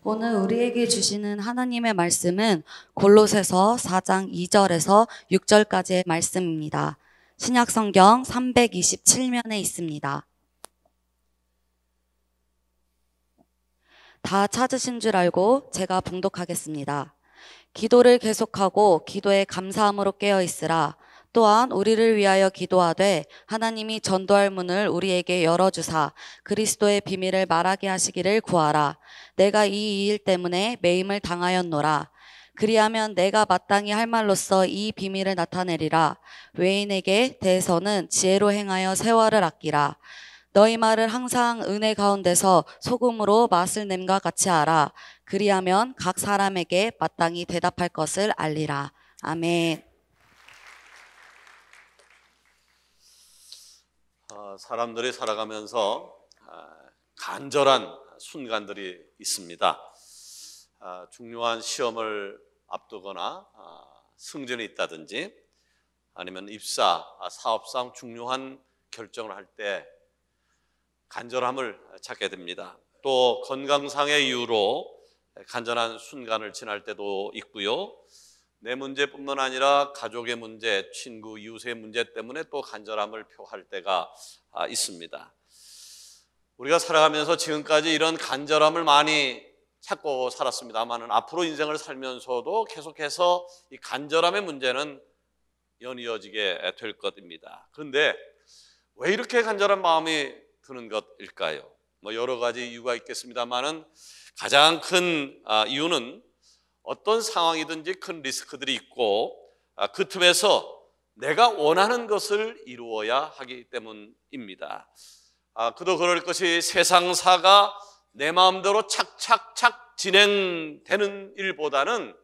오늘 우리에게 주시는 하나님의 말씀은 골로새서 4장 2절에서 6절까지의 말씀입니다. 신약성경 327면에 있습니다. 다 찾으신 줄 알고 제가 봉독하겠습니다. 기도를 계속하고 기도에 감사함으로 깨어 있으라. 또한 우리를 위하여 기도하되 하나님이 전도할 문을 우리에게 열어주사 그리스도의 비밀을 말하게 하시기를 구하라. 내가 이 일 때문에 매임을 당하였노라. 그리하면 내가 마땅히 할 말로써 이 비밀을 나타내리라. 외인에게 대해서는 지혜로 행하여 세월을 아끼라. 너희 말을 항상 은혜 가운데서 소금으로 맛을 냄과 같이 알아. 그리하면 각 사람에게 마땅히 대답할 것을 알리라. 아멘. 사람들이 살아가면서 간절한 순간들이 있습니다. 중요한 시험을 앞두거나 승진이 있다든지 아니면 입사, 사업상 중요한 결정을 할 때 간절함을 찾게 됩니다. 또 건강상의 이유로 간절한 순간을 지날 때도 있고요. 내 문제뿐만 아니라 가족의 문제, 친구, 이웃의 문제 때문에 또 간절함을 표할 때가 있습니다. 우리가 살아가면서 지금까지 이런 간절함을 많이 찾고 살았습니다만 앞으로 인생을 살면서도 계속해서 이 간절함의 문제는 연이어지게 될 것입니다. 그런데 왜 이렇게 간절한 마음이 드는 것일까요? 여러 가지 이유가 있겠습니다만은 가장 큰 이유는 어떤 상황이든지 큰 리스크들이 있고 그 틈에서 내가 원하는 것을 이루어야 하기 때문입니다. 그도 그럴 것이 세상사가 내 마음대로 착착착 진행되는 일보다는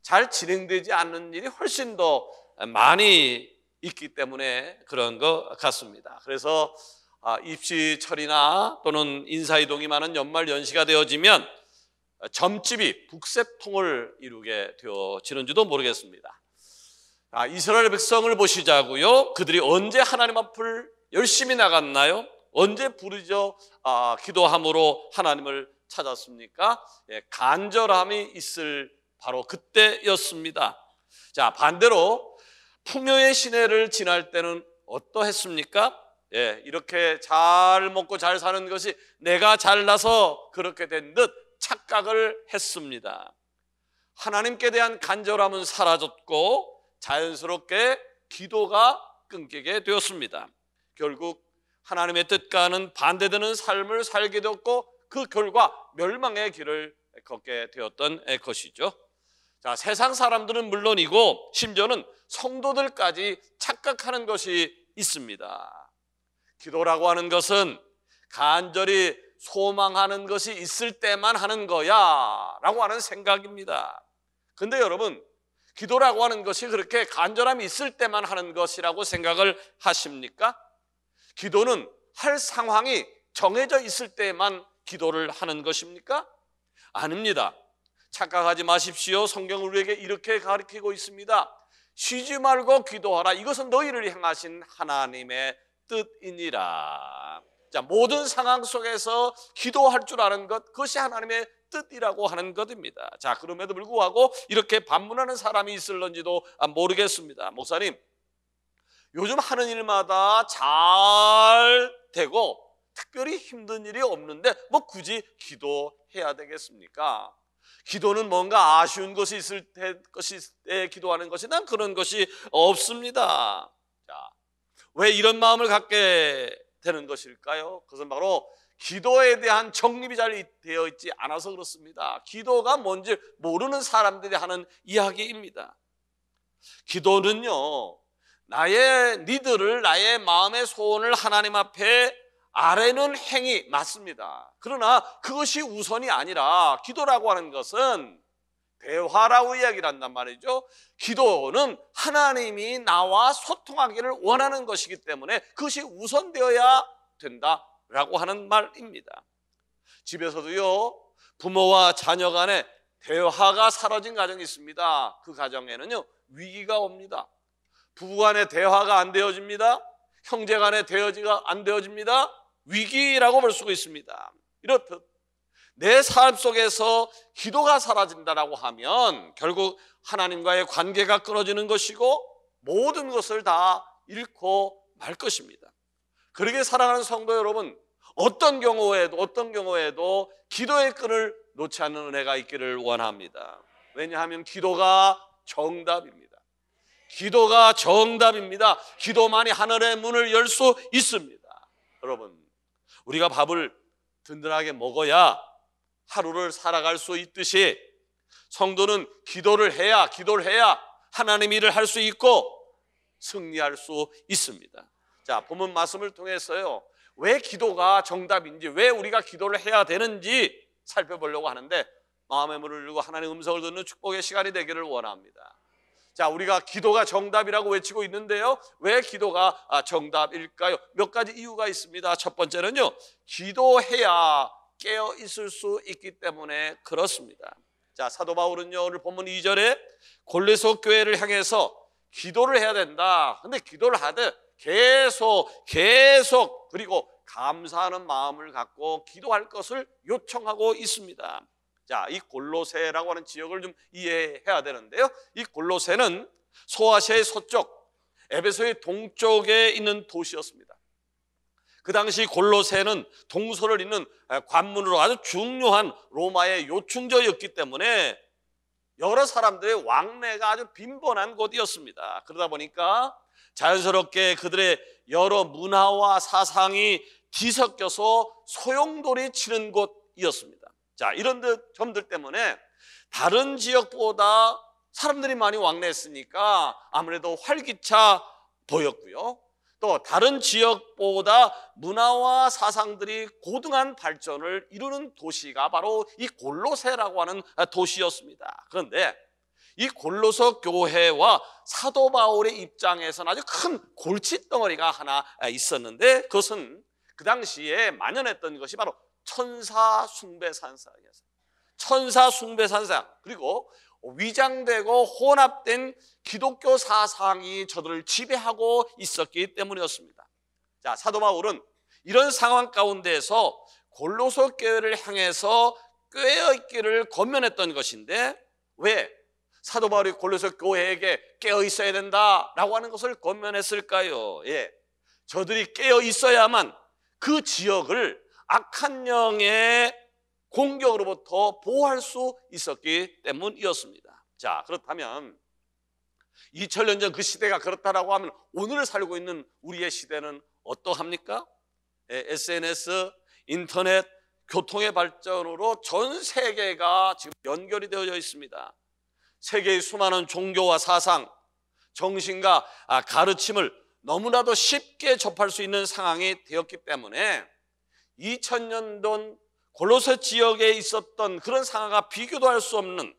잘 진행되지 않는 일이 훨씬 더 많이 있기 때문에 그런 것 같습니다. 그래서 입시철이나 또는 인사이동이 많은 연말 연시가 되어지면 점집이 북새통을 이루게 되어지는지도 모르겠습니다. 이스라엘 백성을 보시자고요. 그들이 언제 하나님 앞을 열심히 나갔나요? 언제 부르짖어 기도함으로 하나님을 찾았습니까? 간절함이 있을 바로 그때였습니다. 자, 반대로 풍요의 시내를 지날 때는 어떠했습니까? 이렇게 잘 먹고 잘 사는 것이 내가 잘나서 그렇게 된 듯 착각을 했습니다. 하나님께 대한 간절함은 사라졌고 자연스럽게 기도가 끊기게 되었습니다. 결국 하나님의 뜻과는 반대되는 삶을 살게 되었고 그 결과 멸망의 길을 걷게 되었던 것이죠. 자, 세상 사람들은 물론이고 심지어는 성도들까지 착각하는 것이 있습니다. 기도라고 하는 것은 간절히 소망하는 것이 있을 때만 하는 거야 라고 하는 생각입니다. 근데 여러분, 기도라고 하는 것이 그렇게 간절함이 있을 때만 하는 것이라고 생각을 하십니까? 기도는 할 상황이 정해져 있을 때만 기도를 하는 것입니까? 아닙니다. 착각하지 마십시오. 성경은 우리에게 이렇게 가르치고 있습니다. 쉬지 말고 기도하라. 이것은 너희를 향하신 하나님의 뜻이니라. 자, 모든 상황 속에서 기도할 줄 아는 것, 그것이 하나님의 뜻이라고 하는 것입니다. 자, 그럼에도 불구하고 이렇게 반문하는 사람이 있을런지도 모르겠습니다. 목사님, 요즘 하는 일마다 잘 되고 특별히 힘든 일이 없는데 뭐 굳이 기도해야 되겠습니까? 기도는 뭔가 아쉬운 것이 있을 때 기도하는 것이 난 그런 것이 없습니다. 자, 왜 이런 마음을 갖게 되는 것일까요? 그것은 바로 기도에 대한 정립이 잘 되어 있지 않아서 그렇습니다. 기도가 뭔지 모르는 사람들이 하는 이야기입니다. 기도는요, 나의 니드를, 나의 마음의 소원을 하나님 앞에 아뢰는 행위 맞습니다. 그러나 그것이 우선이 아니라 기도라고 하는 것은 대화라고 이야기를 한단 말이죠. 기도는 하나님이 나와 소통하기를 원하는 것이기 때문에 그것이 우선되어야 된다라고 하는 말입니다. 집에서도요, 부모와 자녀 간에 대화가 사라진 가정이 있습니다. 그 가정에는요, 위기가 옵니다. 부부 간에 대화가 안 되어집니다. 형제 간에 대화가 안 되어집니다. 위기라고 볼 수가 있습니다. 이렇듯 내 삶 속에서 기도가 사라진다라고 하면 결국 하나님과의 관계가 끊어지는 것이고 모든 것을 다 잃고 말 것입니다. 그러게 사랑하는 성도 여러분, 어떤 경우에도 기도의 끈을 놓지 않는 은혜가 있기를 원합니다. 왜냐하면 기도가 정답입니다. 기도가 정답입니다. 기도만이 하늘의 문을 열 수 있습니다. 여러분, 우리가 밥을 든든하게 먹어야 하루를 살아갈 수 있듯이 성도는 기도를 해야 하나님 일을 할 수 있고 승리할 수 있습니다. 자, 본문 말씀을 통해서요, 왜 기도가 정답인지, 왜 우리가 기도를 해야 되는지 살펴보려고 하는데, 마음의 문을 열고 하나님의 음성을 듣는 축복의 시간이 되기를 원합니다. 자, 우리가 기도가 정답이라고 외치고 있는데요, 왜 기도가 정답일까요? 몇 가지 이유가 있습니다. 첫 번째는요, 기도해야 깨어 있을 수 있기 때문에 그렇습니다. 자, 사도 바울은요, 오늘 본문 2절에 골로새 교회를 향해서 기도를 해야 된다. 근데 기도를 하되 계속 그리고 감사하는 마음을 갖고 기도할 것을 요청하고 있습니다. 자, 이 골로새라고 하는 지역을 좀 이해해야 되는데요, 이 골로새는 소아시아의 서쪽, 에베소의 동쪽에 있는 도시였습니다. 그 당시 골로새는 동서를 잇는 관문으로 아주 중요한 로마의 요충지였기 때문에 여러 사람들의 왕래가 아주 빈번한 곳이었습니다. 그러다 보니까 자연스럽게 그들의 여러 문화와 사상이 뒤섞여서 소용돌이 치는 곳이었습니다. 자, 이런 점들 때문에 다른 지역보다 사람들이 많이 왕래했으니까 아무래도 활기차 보였고요, 또 다른 지역보다 문화와 사상들이 고등한 발전을 이루는 도시가 바로 이 골로새라고 하는 도시였습니다. 그런데 이 골로새 교회와 사도 바울의 입장에서는 아주 큰 골칫덩어리가 하나 있었는데, 그것은 그 당시에 만연했던 것이 바로 천사 숭배 산상이었어요. 천사 숭배 산상, 그리고 위장되고 혼합된 기독교 사상이 저들을 지배하고 있었기 때문이었습니다. 자, 사도 바울은 이런 상황 가운데에서 골로새 교회를 향해서 깨어있기를 권면했던 것인데, 왜 사도 바울이 골로새 교회에게 깨어 있어야 된다라고 하는 것을 권면했을까요? 예, 저들이 깨어 있어야만 그 지역을 악한 영의 공격으로부터 보호할 수 있었기 때문이었습니다. 자, 그렇다면 2000년 전 그 시대가 그렇다라고 하면 오늘 살고 있는 우리의 시대는 어떠합니까? SNS, 인터넷, 교통의 발전으로 전 세계가 지금 연결이 되어져 있습니다. 세계의 수많은 종교와 사상, 정신과 가르침을 너무나도 쉽게 접할 수 있는 상황이 되었기 때문에 2000년 전 골로새 지역에 있었던 그런 상황과 비교도 할 수 없는,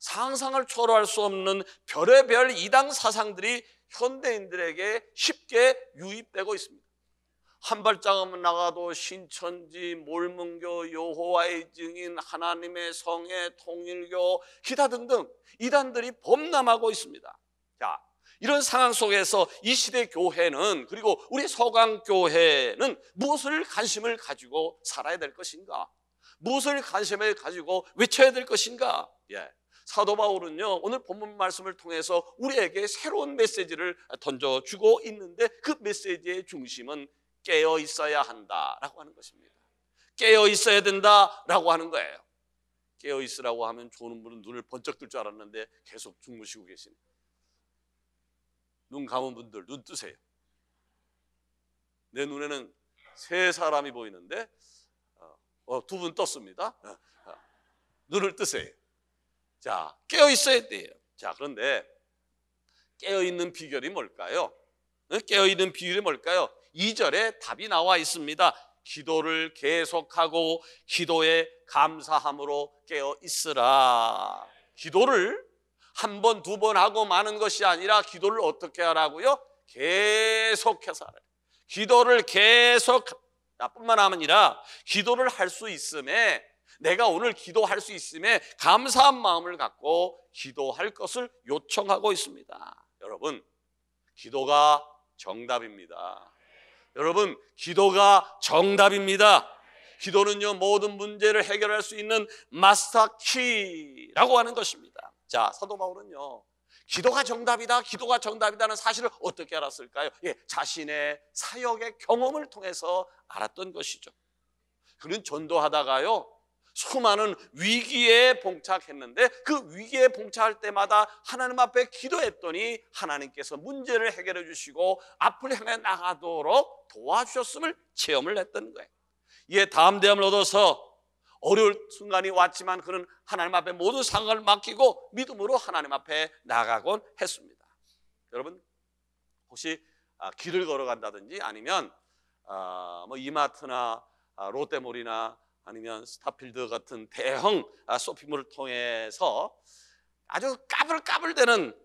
상상을 초월할 수 없는 별의별 이단 사상들이 현대인들에게 쉽게 유입되고 있습니다. 한 발짝만 나가도 신천지, 몰문교, 여호와의 증인, 하나님의 성애, 통일교, 기타 등등 이단들이 범람하고 있습니다. 자, 이런 상황 속에서 이 시대 교회는, 그리고 우리 서강교회는 무엇을 관심을 가지고 살아야 될 것인가? 무엇을 관심을 가지고 외쳐야 될 것인가? 예, 사도 바울은요, 오늘 본문 말씀을 통해서 우리에게 새로운 메시지를 던져주고 있는데, 그 메시지의 중심은 깨어 있어야 한다라고 하는 것입니다. 깨어 있어야 된다라고 하는 거예요. 깨어 있으라고 하면 좋은 분은 눈을 번쩍 뜰 줄 알았는데 계속 주무시고 계시네. 눈 감은 분들 눈 뜨세요. 내 눈에는 세 사람이 보이는데 두 분 떴습니다. 눈을 뜨세요. 자, 깨어 있어야 돼요. 자, 그런데 깨어 있는 비결이 뭘까요? 깨어 있는 비결이 뭘까요? 2절에 답이 나와 있습니다. 기도를 계속하고 기도에 감사함으로 깨어 있으라. 기도를 한 번, 두 번 하고 마는 것이 아니라 기도를 어떻게 하라고요? 계속해서 하라. 기도를 계속, 나뿐만 아니라 기도를 할 수 있음에, 내가 오늘 기도할 수 있음에 감사한 마음을 갖고 기도할 것을 요청하고 있습니다. 여러분, 기도가 정답입니다. 여러분, 기도가 정답입니다. 기도는요, 모든 문제를 해결할 수 있는 마스터 키라고 하는 것입니다. 자, 사도 바울은요, 기도가 정답이다, 기도가 정답이다는 사실을 어떻게 알았을까요? 예, 자신의 사역의 경험을 통해서 알았던 것이죠. 그는 전도하다가요, 수많은 위기에 봉착했는데 그 위기에 봉착할 때마다 하나님 앞에 기도했더니 하나님께서 문제를 해결해 주시고 앞을 향해 나가도록 도와주셨음을 체험을 했던 거예요. 이에 담대함을 얻어서 어려울 순간이 왔지만 그는 하나님 앞에 모든 상황을 맡기고 믿음으로 하나님 앞에 나가곤 했습니다. 여러분, 혹시 길을 걸어간다든지 아니면 뭐 이마트나 롯데몰이나 아니면 스타필드 같은 대형 쇼핑몰을 통해서 아주 까불까불대는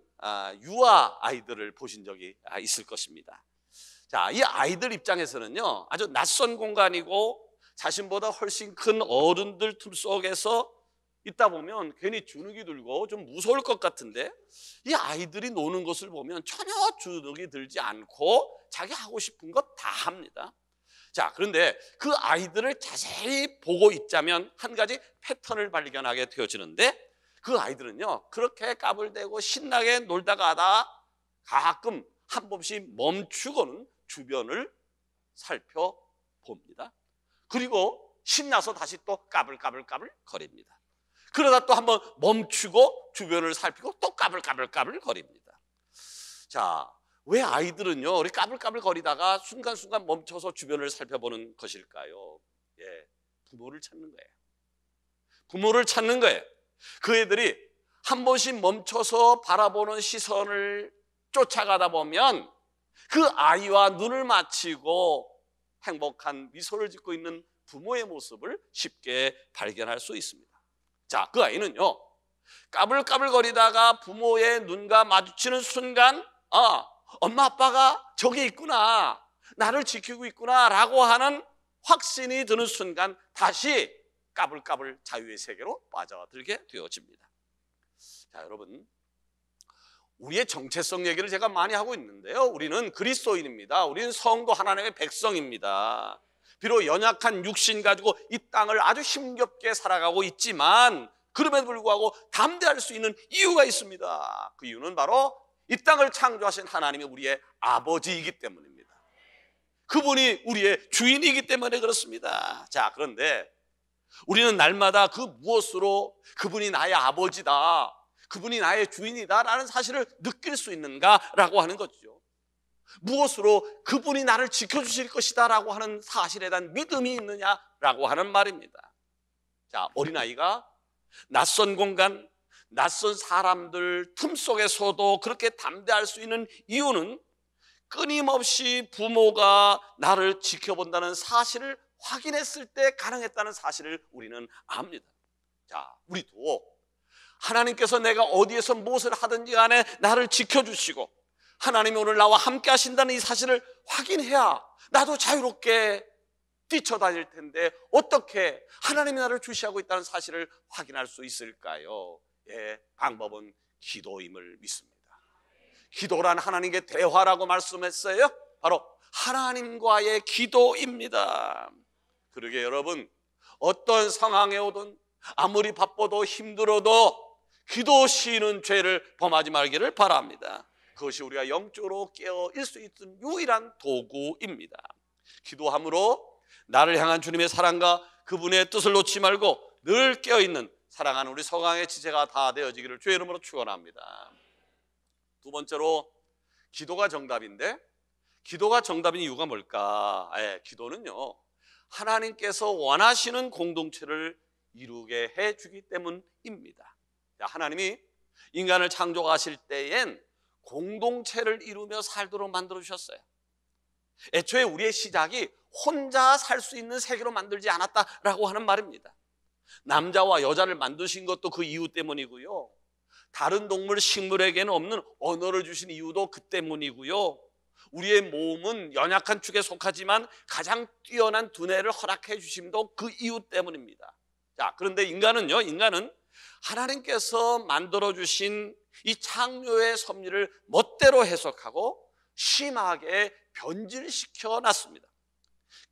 유아 아이들을 보신 적이 있을 것입니다. 자, 이 아이들 입장에서는요, 아주 낯선 공간이고 자신보다 훨씬 큰 어른들 틈 속에서 있다 보면 괜히 주눅이 들고 좀 무서울 것 같은데, 이 아이들이 노는 것을 보면 전혀 주눅이 들지 않고 자기 하고 싶은 것 다 합니다. 자, 그런데 그 아이들을 자세히 보고 있자면 한 가지 패턴을 발견하게 되어지는데, 그 아이들은요, 그렇게 까불대고 신나게 놀다가 하다 가끔 한 번씩 멈추고는 주변을 살펴봅니다. 그리고 신나서 다시 또 까불까불까불 거립니다. 그러다 또 한번 멈추고 주변을 살피고 또 까불까불까불 거립니다. 자, 왜 아이들은요, 우리 까불까불 거리다가 순간순간 멈춰서 주변을 살펴보는 것일까요? 예, 부모를 찾는 거예요. 부모를 찾는 거예요. 그 애들이 한 번씩 멈춰서 바라보는 시선을 쫓아가다 보면 그 아이와 눈을 맞추고 행복한 미소를 짓고 있는 부모의 모습을 쉽게 발견할 수 있습니다. 자, 그 아이는요, 까불까불거리다가 부모의 눈과 마주치는 순간, 엄마 아빠가 저기 있구나, 나를 지키고 있구나 라고 하는 확신이 드는 순간 다시 까불까불 자유의 세계로 빠져들게 되어집니다. 자, 여러분, 우리의 정체성 얘기를 제가 많이 하고 있는데요, 우리는 그리스도인입니다. 우리는 성도 하나님의 백성입니다. 비록 연약한 육신 가지고 이 땅을 아주 힘겹게 살아가고 있지만 그럼에도 불구하고 담대할 수 있는 이유가 있습니다. 그 이유는 바로 이 땅을 창조하신 하나님이 우리의 아버지이기 때문입니다. 그분이 우리의 주인이기 때문에 그렇습니다. 자, 그런데 우리는 날마다 그 무엇으로 그분이 나의 아버지다, 그분이 나의 주인이다 라는 사실을 느낄 수 있는가라고 하는 거죠. 무엇으로 그분이 나를 지켜주실 것이다 라고 하는 사실에 대한 믿음이 있느냐라고 하는 말입니다. 자, 어린아이가 낯선 공간, 낯선 사람들 틈 속에서도 그렇게 담대할 수 있는 이유는 끊임없이 부모가 나를 지켜본다는 사실을 확인했을 때 가능했다는 사실을 우리는 압니다. 자, 우리도 하나님께서 내가 어디에서 무엇을 하든지 간에 나를 지켜주시고 하나님이 오늘 나와 함께 하신다는 이 사실을 확인해야 나도 자유롭게 뛰쳐다닐 텐데 어떻게 하나님이 나를 주시하고 있다는 사실을 확인할 수 있을까요? 예, 방법은 기도임을 믿습니다. 기도란 하나님께 대화라고 말씀했어요. 바로 하나님과의 기도입니다. 그러게 여러분, 어떤 상황에 오든 아무리 바빠도 힘들어도 기도 쉬는 죄를 범하지 말기를 바랍니다. 그것이 우리가 영적으로 깨어일 수 있는 유일한 도구입니다. 기도함으로 나를 향한 주님의 사랑과 그분의 뜻을 놓지 말고 늘 깨어있는 사랑하는 우리 서강의 지체가 다 되어지기를 주의 이름으로 축원합니다. 두 번째로, 기도가 정답인데 기도가 정답인 이유가 뭘까? 기도는요, 하나님께서 원하시는 공동체를 이루게 해주기 때문입니다. 하나님이 인간을 창조하실 때엔 공동체를 이루며 살도록 만들어 주셨어요. 애초에 우리의 시작이 혼자 살 수 있는 세계로 만들지 않았다라고 하는 말입니다. 남자와 여자를 만드신 것도 그 이유 때문이고요, 다른 동물, 식물에게는 없는 언어를 주신 이유도 그 때문이고요, 우리의 몸은 연약한 축에 속하지만 가장 뛰어난 두뇌를 허락해 주심도 그 이유 때문입니다. 자, 그런데 인간은 하나님께서 만들어주신 이 창조의 섭리를 멋대로 해석하고 심하게 변질시켜 놨습니다.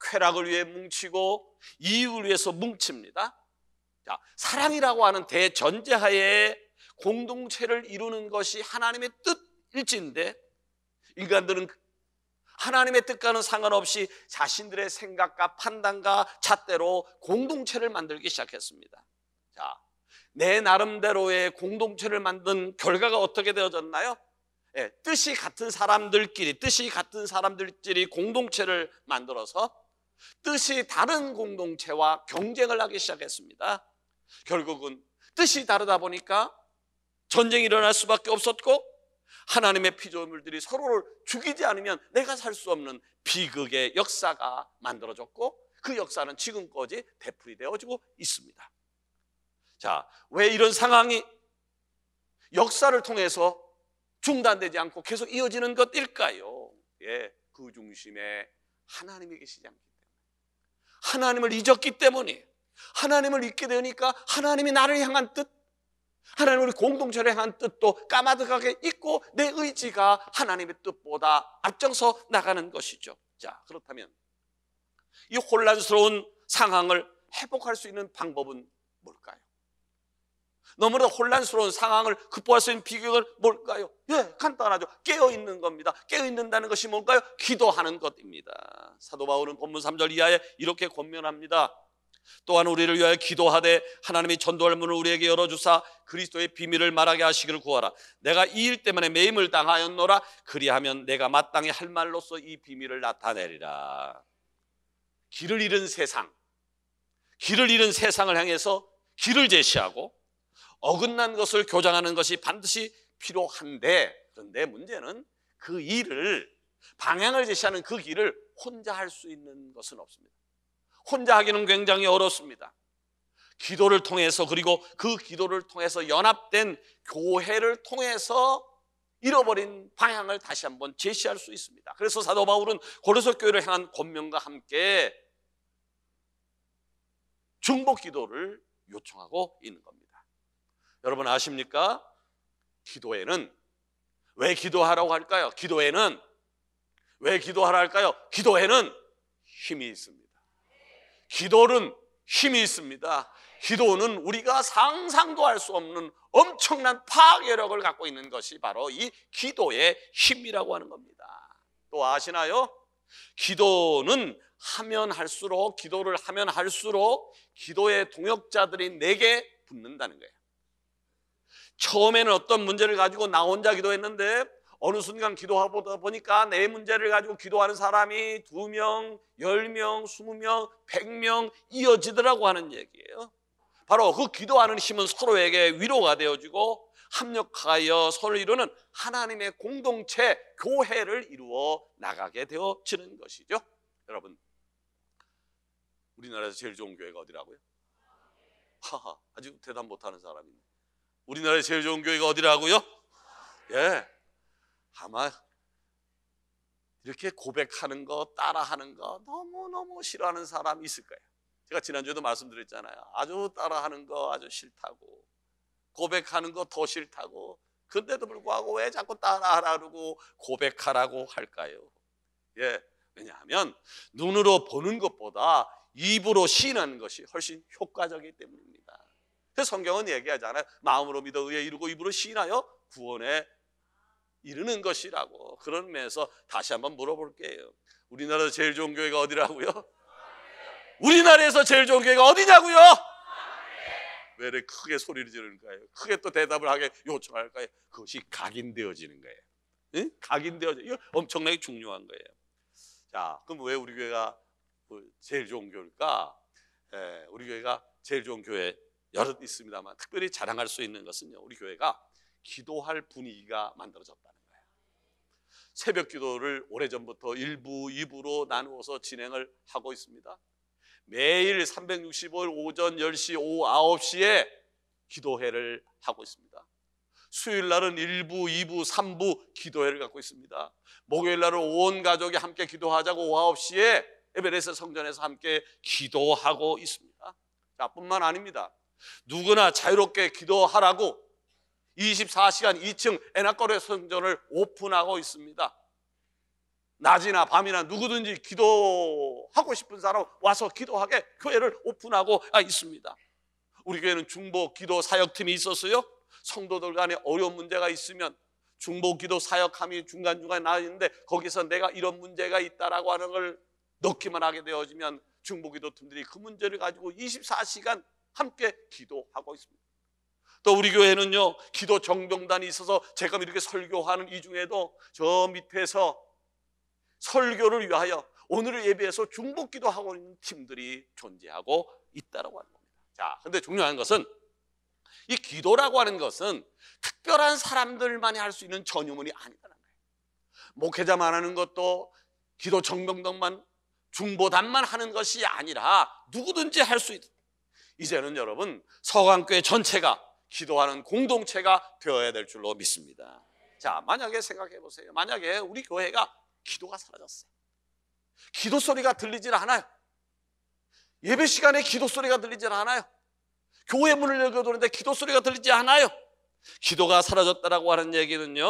쾌락을 위해 뭉치고 이익을 위해서 뭉칩니다. 자, 사랑이라고 하는 대전제하에 공동체를 이루는 것이 하나님의 뜻일진데, 인간들은 하나님의 뜻과는 상관없이 자신들의 생각과 판단과 잣대로 공동체를 만들기 시작했습니다. 자, 내 나름대로의 공동체를 만든 결과가 어떻게 되어졌나요? 뜻이 같은 사람들끼리 공동체를 만들어서 뜻이 다른 공동체와 경쟁을 하기 시작했습니다. 결국은 뜻이 다르다 보니까 전쟁이 일어날 수밖에 없었고, 하나님의 피조물들이 서로를 죽이지 않으면 내가 살 수 없는 비극의 역사가 만들어졌고, 그 역사는 지금까지 되풀이되어지고 있습니다. 자, 왜 이런 상황이 역사를 통해서 중단되지 않고 계속 이어지는 것일까요? 그 중심에 하나님이 계시지 않기 때문에, 하나님을 잊었기 때문에, 하나님을 잊게 되니까 하나님이 나를 향한 뜻, 하나님 우리 공동체를 향한 뜻도 까마득하게 잊고 내 의지가 하나님의 뜻보다 앞장서 나가는 것이죠. 자, 그렇다면 이 혼란스러운 상황을 회복할 수 있는 방법은 뭘까요? 너무나 혼란스러운 상황을 극복할 수 있는 비결은 뭘까요? 간단하죠. 깨어있는 겁니다. 깨어있는다는 것이 뭘까요? 기도하는 것입니다. 사도 바울은 본문 3절 이하에 이렇게 권면합니다. 또한 우리를 위하여 기도하되 하나님이 전도할 문을 우리에게 열어주사 그리스도의 비밀을 말하게 하시기를 구하라. 내가 이 일 때문에 매임을 당하였노라. 그리하면 내가 마땅히 할 말로써 이 비밀을 나타내리라. 길을 잃은 세상을 향해서 길을 제시하고 어긋난 것을 교정하는 것이 반드시 필요한데, 그런데 문제는 그 일을, 방향을 제시하는 그 길을 혼자 할 수 있는 것은 없습니다. 혼자 하기는 굉장히 어렵습니다. 기도를 통해서, 그리고 그 기도를 통해서 연합된 교회를 통해서 잃어버린 방향을 다시 한번 제시할 수 있습니다. 그래서 사도 바울은 고린도 교회를 향한 권면과 함께 중보 기도를 요청하고 있는 겁니다. 여러분 아십니까? 기도에는 왜 기도하라고 할까요? 기도에는 왜 기도하라 할까요? 기도에는 힘이 있습니다. 기도는 힘이 있습니다. 기도는 우리가 상상도 할 수 없는 엄청난 파괴력을 갖고 있는 것이 바로 이 기도의 힘이라고 하는 겁니다. 또 아시나요? 기도를 하면 할수록 기도의 동역자들이 내게 붙는다는 거예요. 처음에는 어떤 문제를 가지고 나 혼자 기도했는데 어느 순간 기도하다 보니까 내 문제를 가지고 기도하는 사람이 2명, 10명, 20명, 100명 이어지더라고 하는 얘기예요. 바로 그 기도하는 힘은 서로에게 위로가 되어지고 합력하여 서로 이루는 하나님의 공동체, 교회를 이루어 나가게 되어지는 것이죠. 여러분, 우리나라에서 제일 좋은 교회가 어디라고요? 아직 대답 못하는 사람이 있네. 우리나라에서 제일 좋은 교회가 어디라고요? 아마 이렇게 고백하는 거, 따라하는 거 너무너무 싫어하는 사람이 있을 거예요. 제가 지난주에도 말씀드렸잖아요. 아주 따라하는 거 아주 싫다고, 고백하는 거 더 싫다고. 근데도 불구하고 왜 자꾸 따라하라고 고백하라고 할까요? 왜냐하면 눈으로 보는 것보다 입으로 시인하는 것이 훨씬 효과적이기 때문입니다. 그래서 성경은 얘기하잖아요. 마음으로 믿어 의에 이루고 입으로 시인하여 구원에 이르는 것이라고. 그런 면에서 다시 한번 물어볼게요. 우리나라에서 제일 좋은 교회가 어디라고요? 우리나라에서 제일 좋은 교회가 어디냐고요? 왜 이렇게 크게 소리를 지르는가요? 크게 또 대답을 하게 요청할까요? 그것이 각인되어지는 거예요. 응? 각인되어지는, 이거 엄청나게 중요한 거예요. 자, 그럼 왜 우리 교회가 제일 좋은 교회일까? 우리 교회가 제일 좋은 교회 여럿 있습니다만 특별히 자랑할 수 있는 것은요, 우리 교회가 기도할 분위기가 만들어졌다는 거예요. 새벽 기도를 오래전부터 1부, 2부로 나누어서 진행을 하고 있습니다. 매일 365일 오전 10시, 오후 9시에 기도회를 하고 있습니다. 수요일 날은 1부, 2부, 3부 기도회를 갖고 있습니다. 목요일 날은 온 가족이 함께 기도하자고 오후 9시에 에베레스트 성전에서 함께 기도하고 있습니다. 자, 뿐만 아닙니다. 누구나 자유롭게 기도하라고 24시간 2층 에나꼬레 성전을 오픈하고 있습니다. 낮이나 밤이나 누구든지 기도하고 싶은 사람 와서 기도하게 교회를 오픈하고 있습니다. 우리 교회는 중보 기도 사역팀이 있었어요. 성도들 간에 어려운 문제가 있으면 중보 기도 사역함이 중간중간에 나와 있는데 거기서 내가 이런 문제가 있다라고 하는 걸 넣기만 하게 되어지면 중보 기도 팀들이 그 문제를 가지고 24시간 함께 기도하고 있습니다. 또 우리 교회는요, 기도 정병단이 있어서 제가 이렇게 설교하는 이 중에도 저 밑에서 설교를 위하여 오늘을 예배해서 중보 기도하고 있는 팀들이 존재하고 있다라고 하는 겁니다. 자, 근데 중요한 것은 이 기도라고 하는 것은 특별한 사람들만이 할 수 있는 전유문이 아니라는 거예요. 목회자만 하는 것도 기도 정병단만 중보단만 하는 것이 아니라 누구든지 할 수 있다. 이제는 여러분 서강교회 전체가 기도하는 공동체가 되어야 될 줄로 믿습니다. 자, 만약에 생각해 보세요. 만약에 우리 교회가 기도가 사라졌어요. 기도 소리가 들리질 않아요. 예배 시간에 기도 소리가 들리질 않아요. 교회 문을 열어두는데 기도 소리가 들리지 않아요. 기도가 사라졌다라고 하는 얘기는요,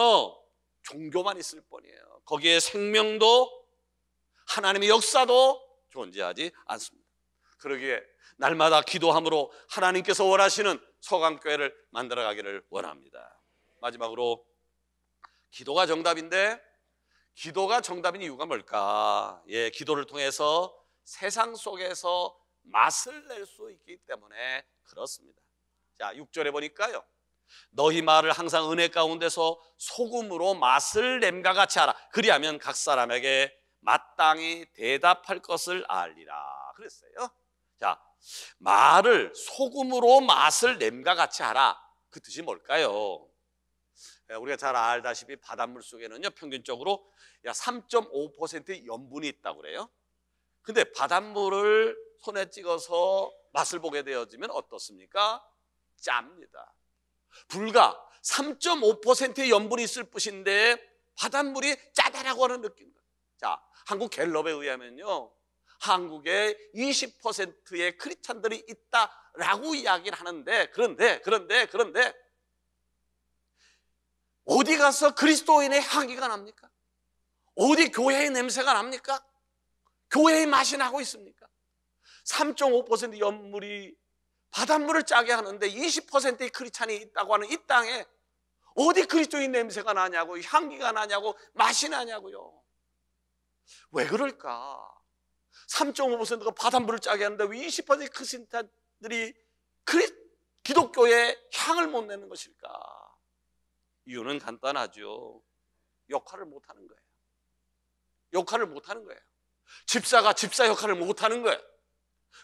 종교만 있을 뿐이에요. 거기에 생명도 하나님의 역사도 존재하지 않습니다. 그러기에 날마다 기도함으로 하나님께서 원하시는 서강교회를 만들어가기를 원합니다. 마지막으로 기도가 정답인데 기도가 정답인 이유가 뭘까? 예, 기도를 통해서 세상 속에서 맛을 낼 수 있기 때문에 그렇습니다. 자, 6절에 보니까요, 너희 말을 항상 은혜 가운데서 소금으로 맛을 냄과 같이 하라. 그리하면 각 사람에게 마땅히 대답할 것을 알리라 그랬어요. 자, 말을 소금으로 맛을 냄과 같이 하라. 그 뜻이 뭘까요? 우리가 잘 알다시피 바닷물 속에는요, 평균적으로 3.5%의 염분이 있다고 그래요. 근데 바닷물을 손에 찍어서 맛을 보게 되어지면 어떻습니까? 짭니다. 불과 3.5%의 염분이 있을 뿐인데 바닷물이 짜다라고 하는 느낌. 자, 한국 갤럽에 의하면요, 한국에 20%의 크리스찬들이 있다라고 이야기를 하는데, 그런데 어디 가서 그리스도인의 향기가 납니까? 어디 교회의 냄새가 납니까? 교회의 맛이 나고 있습니까? 3.5% 염물이 바닷물을 짜게 하는데 20%의 크리스찬이 있다고 하는 이 땅에 어디 그리스도인 냄새가 나냐고, 향기가 나냐고, 맛이 나냐고요. 왜 그럴까? 3.5%가 바닷물을 짜게 하는데 왜 20%의 크리스찬들이 기독교의 향을 못 내는 것일까? 이유는 간단하죠. 역할을 못하는 거예요. 역할을 못하는 거예요. 집사가 집사 역할을 못하는 거예요.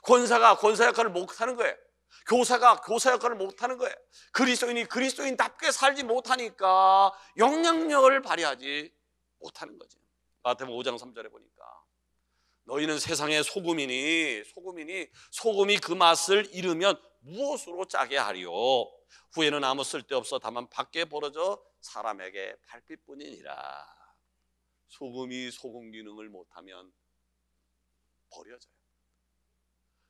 권사가 권사 역할을 못하는 거예요. 교사가 교사 역할을 못하는 거예요. 그리스도인이 그리스도인답게 살지 못하니까 영향력을 발휘하지 못하는 거죠. 마태복음 5장 3절에 보니까 너희는 세상의 소금이니 소금이 그 맛을 잃으면 무엇으로 짜게 하리요? 후에는 아무 쓸데없어 다만 밖에 벌어져 사람에게 밟힐뿐이니라. 소금이 소금 기능을 못하면 버려져요.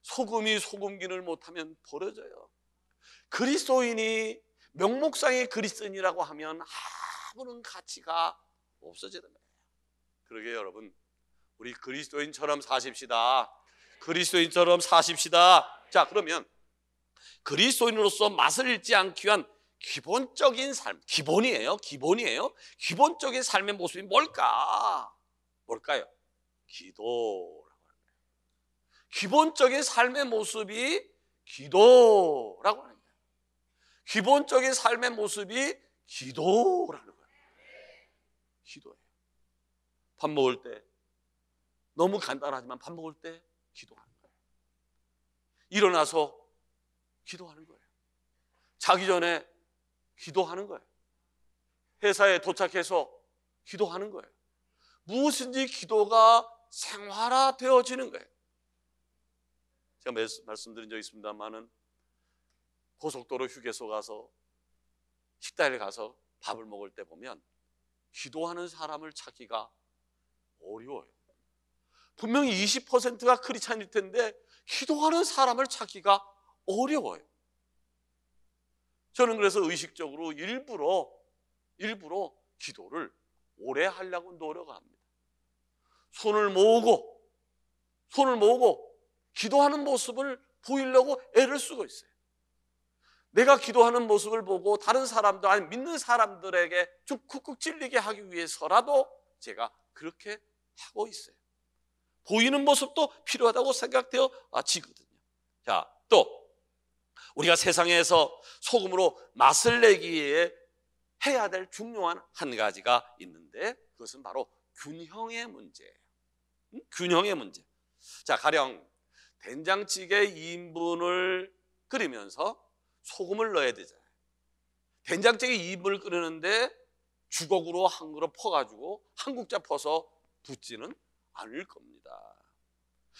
소금이 소금 기능을 못하면 버려져요. 그리스도인이 명목상의 그리스도인이라고 하면 아무런 가치가 없어지는 거예요. 그러게 여러분, 우리 그리스도인처럼 사십시다. 그리스도인처럼 사십시다. 자, 그러면 그리스도인으로서 맛을 잃지 않기 위한 기본적인 삶, 기본이에요. 기본적인 삶의 모습이 뭘까요? 기도라고 하는 거예요. 기본적인 삶의 모습이 기도라고 하는 거예요. 기본적인 삶의 모습이 기도라는 거예요. 기도예요. 밥 먹을 때 너무 간단하지만 밥 먹을 때 기도하는 거예요. 일어나서 기도하는 거예요. 자기 전에 기도하는 거예요. 회사에 도착해서 기도하는 거예요. 무엇인지 기도가 생활화되어지는 거예요. 제가 말씀드린 적이 있습니다만은 고속도로 휴게소 가서 식당에 가서 밥을 먹을 때 보면 기도하는 사람을 찾기가 어려워요. 분명히 20%가 크리스찬일 텐데 기도하는 사람을 찾기가 어려워요. 저는 그래서 의식적으로 일부러 기도를 오래 하려고 노력합니다. 손을 모으고 기도하는 모습을 보이려고 애를 쓰고 있어요. 내가 기도하는 모습을 보고 다른 사람들, 아니 믿는 사람들에게 좀 쿡쿡 찔리게 하기 위해서라도 제가 그렇게 하고 있어요. 보이는 모습도 필요하다고 생각되어지거든요. 자, 또 우리가 세상에서 소금으로 맛을 내기 위해 해야 될 중요한 한 가지가 있는데, 그것은 바로 균형의 문제예요. 균형의 문제. 자, 가령 된장찌개 2인분을 끓이면서 소금을 넣어야 되잖아요. 된장찌개 2인분을 끓이는데 주걱으로 한 그릇 퍼가지고 한 국자 퍼서 붓지는 않을 겁니다.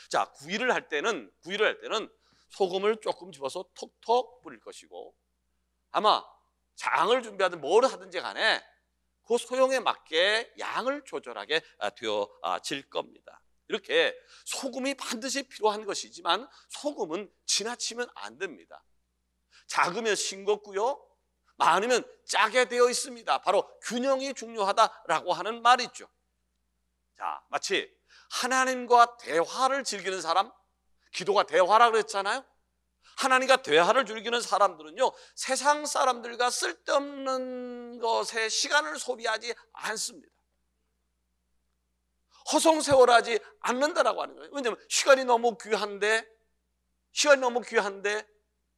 자, 구이를 할 때는 소금을 조금 집어서 톡톡 뿌릴 것이고, 아마 장을 준비하든 뭘 하든지 간에 그 소용에 맞게 양을 조절하게 되어질 겁니다. 이렇게 소금이 반드시 필요한 것이지만 소금은 지나치면 안 됩니다. 작으면 싱겁고요, 많으면 짜게 되어 있습니다. 바로 균형이 중요하다라고 하는 말이 있죠. 자, 마치 하나님과 대화를 즐기는 사람, 기도가 대화라고 그랬잖아요. 하나님과 대화를 즐기는 사람들은요, 세상 사람들과 쓸데없는 것에 시간을 소비하지 않습니다. 허송세월하지 않는다라고 하는 거예요. 왜냐하면 시간이 너무 귀한데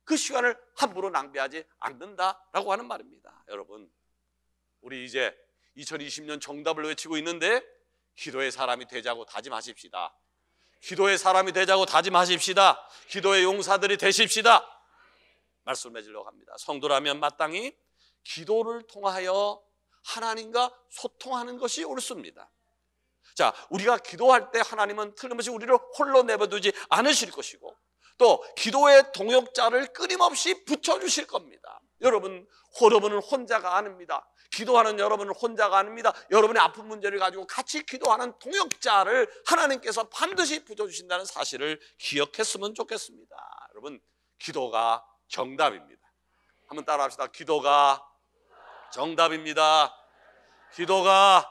그 시간을 함부로 낭비하지 않는다라고 하는 말입니다. 여러분, 우리 이제 2020년 정답을 외치고 있는데 기도의 사람이 되자고 다짐하십시다. 기도의 사람이 되자고 다짐하십시다. 기도의 용사들이 되십시다. 말씀을 맺으려고 합니다. 성도라면 마땅히 기도를 통하여 하나님과 소통하는 것이 옳습니다. 자, 우리가 기도할 때 하나님은 틀림없이 우리를 홀로 내버두지 않으실 것이고, 또 기도의 동역자를 끊임없이 붙여주실 겁니다. 여러분은 혼자가 아닙니다. 기도하는 여러분은 혼자가 아닙니다. 여러분의 아픈 문제를 가지고 같이 기도하는 동역자를 하나님께서 반드시 붙여주신다는 사실을 기억했으면 좋겠습니다. 여러분, 기도가 정답입니다. 한번 따라합시다. 기도가 정답입니다. 기도가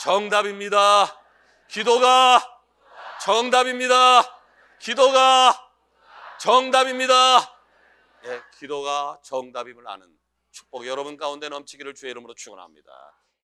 정답입니다. 기도가 정답입니다. 기도가 정답입니다. 예, 기도가 정답임을 아는 축복 여러분 가운데 넘치기를 주의 이름으로 축원합니다.